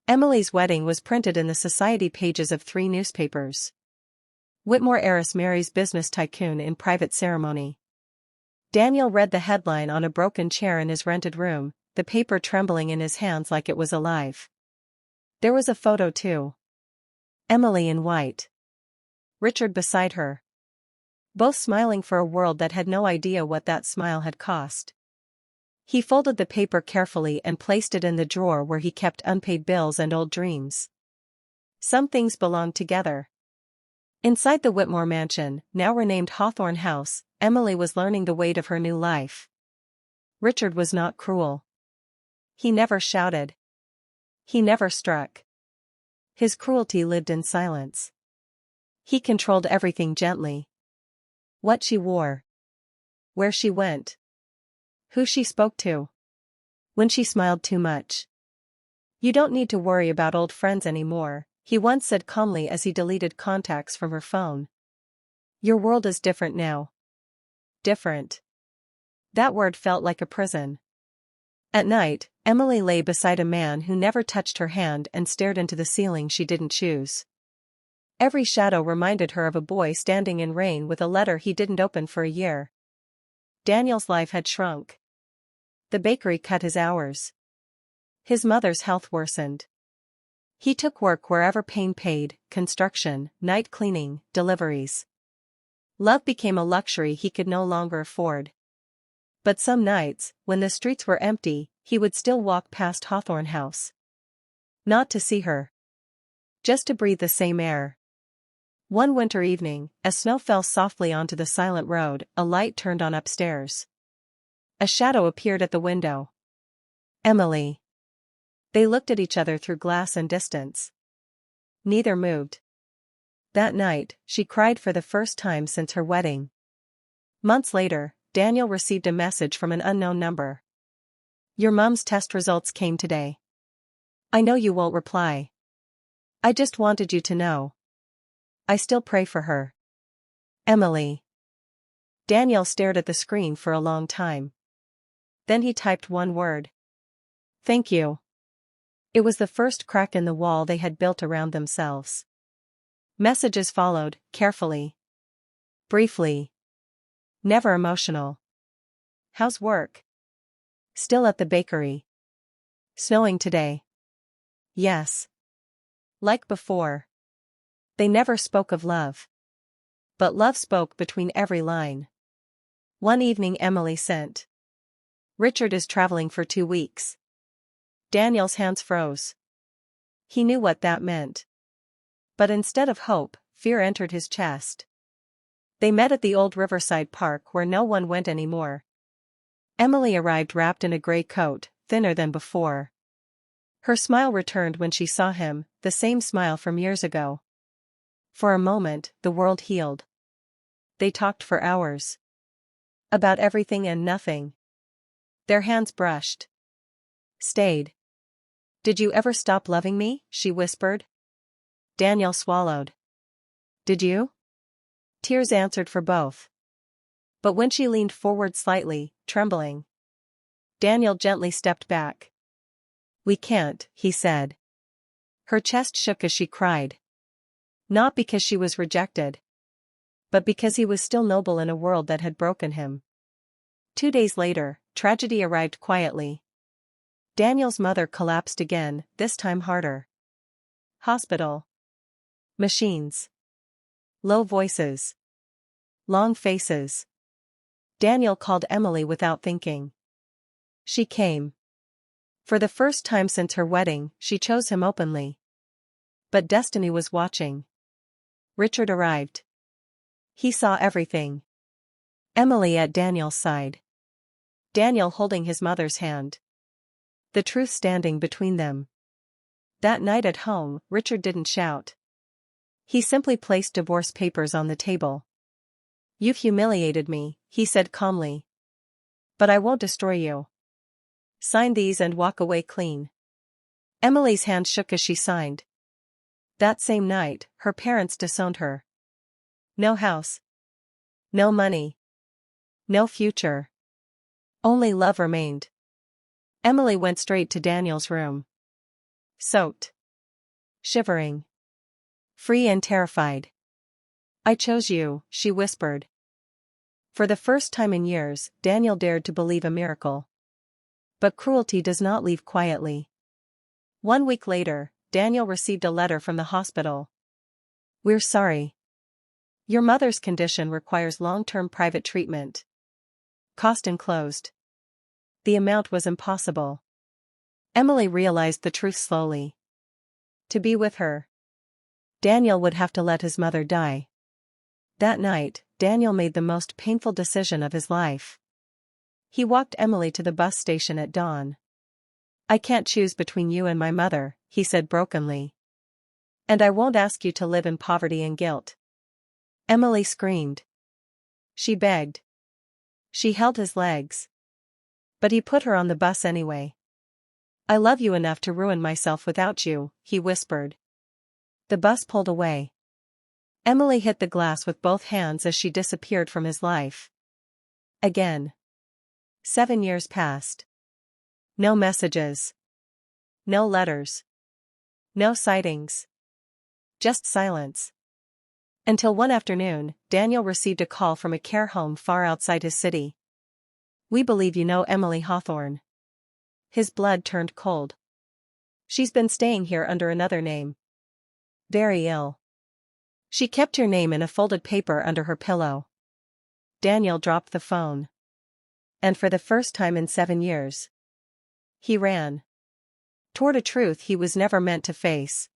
Emily's wedding was printed in the society pages of 3 newspapers. Whitmore heiress marries business tycoon in private ceremony. Daniel read the headline on a broken chair in his rented room, the paper trembling in his hands like it was alive. There was a photo too. Emily in white. Richard beside her. Both smiling for a world that had no idea what that smile had cost. He folded the paper carefully and placed it in the drawer where he kept unpaid bills and old dreams. Some things belonged together. Inside the Whitmore mansion, now renamed Hawthorne House, Emily was learning the weight of her new life. Richard was not cruel. He never shouted. He never struck. His cruelty lived in silence. He controlled everything gently. What she wore. Where she went. Who she spoke to. When she smiled too much. "You don't need to worry about old friends anymore," he once said calmly as he deleted contacts from her phone. "Your world is different now." Different. That word felt like a prison. At night, Emily lay beside a man who never touched her hand and stared into the ceiling she didn't choose. Every shadow reminded her of a boy standing in rain with a letter he didn't open for a year. Daniel's life had shrunk. The bakery cut his hours. His mother's health worsened. He took work wherever pain paid, construction, night cleaning, deliveries. Love became a luxury he could no longer afford. But some nights, when the streets were empty, he would still walk past Hawthorne House. Not to see her. Just to breathe the same air. One winter evening, as snow fell softly onto the silent road, a light turned on upstairs. A shadow appeared at the window. Emily. They looked at each other through glass and distance. Neither moved. That night, she cried for the first time since her wedding. Months later, Daniel received a message from an unknown number. "Your mom's test results came today. I know you won't reply. I just wanted you to know. I still pray for her. Emily." Daniel stared at the screen for a long time. Then he typed one word. "Thank you." It was the first crack in the wall they had built around themselves. Messages followed, carefully. Briefly. Never emotional. "How's work?" "Still at the bakery." "Snowing today?" "Yes." Like before. They never spoke of love. But love spoke between every line. One evening Emily sent. "Richard is traveling for 2 weeks." Daniel's hands froze. He knew what that meant. But instead of hope, fear entered his chest. They met at the old riverside park where no one went anymore. Emily arrived wrapped in a gray coat, thinner than before. Her smile returned when she saw him, the same smile from years ago. For a moment, the world healed. They talked for hours. About everything and nothing. Their hands brushed. Stayed. "Did you ever stop loving me?" she whispered. Daniel swallowed. "Did you?" Tears answered for both. But when she leaned forward slightly, trembling, Daniel gently stepped back. "We can't," he said. Her chest shook as she cried. Not because she was rejected. But because he was still noble in a world that had broken him. 2 days later, tragedy arrived quietly. Daniel's mother collapsed again, this time harder. Hospital. Machines. Low voices. Long faces. Daniel called Emily without thinking. She came. For the first time since her wedding, she chose him openly. But destiny was watching. Richard arrived. He saw everything. Emily at Daniel's side. Daniel holding his mother's hand. The truth standing between them. That night at home, Richard didn't shout. He simply placed divorce papers on the table. "You've humiliated me," he said calmly. "But I won't destroy you. Sign these and walk away clean." Emily's hand shook as she signed. That same night, her parents disowned her. No house. No money. No future. Only love remained. Emily went straight to Daniel's room. Soaked. shivering, free and terrified. "I chose you," she whispered. For the first time in years, Daniel dared to believe a miracle. But cruelty does not leave quietly. 1 week later, Daniel received a letter from the hospital. "We're sorry. Your mother's condition requires long-term private treatment. Cost enclosed." The amount was impossible. Emily realized the truth slowly. To be with her, Daniel would have to let his mother die. That night, Daniel made the most painful decision of his life. He walked Emily to the bus station at dawn. "I can't choose between you and my mother," he said brokenly. "And I won't ask you to live in poverty and guilt." Emily screamed. She begged. She held his legs. But he put her on the bus anyway. "I love you enough to ruin myself without you," he whispered. The bus pulled away. Emily hit the glass with both hands as she disappeared from his life. Again. 7 years passed. No messages. No letters. No sightings. Just silence. Until one afternoon, Daniel received a call from a care home far outside his city. "We believe you know Emily Hawthorne." His blood turned cold. "She's been staying here under another name. Very ill. She kept your name in a folded paper under her pillow." Daniel dropped the phone. And for the first time in 7 years, he ran toward a truth he was never meant to face.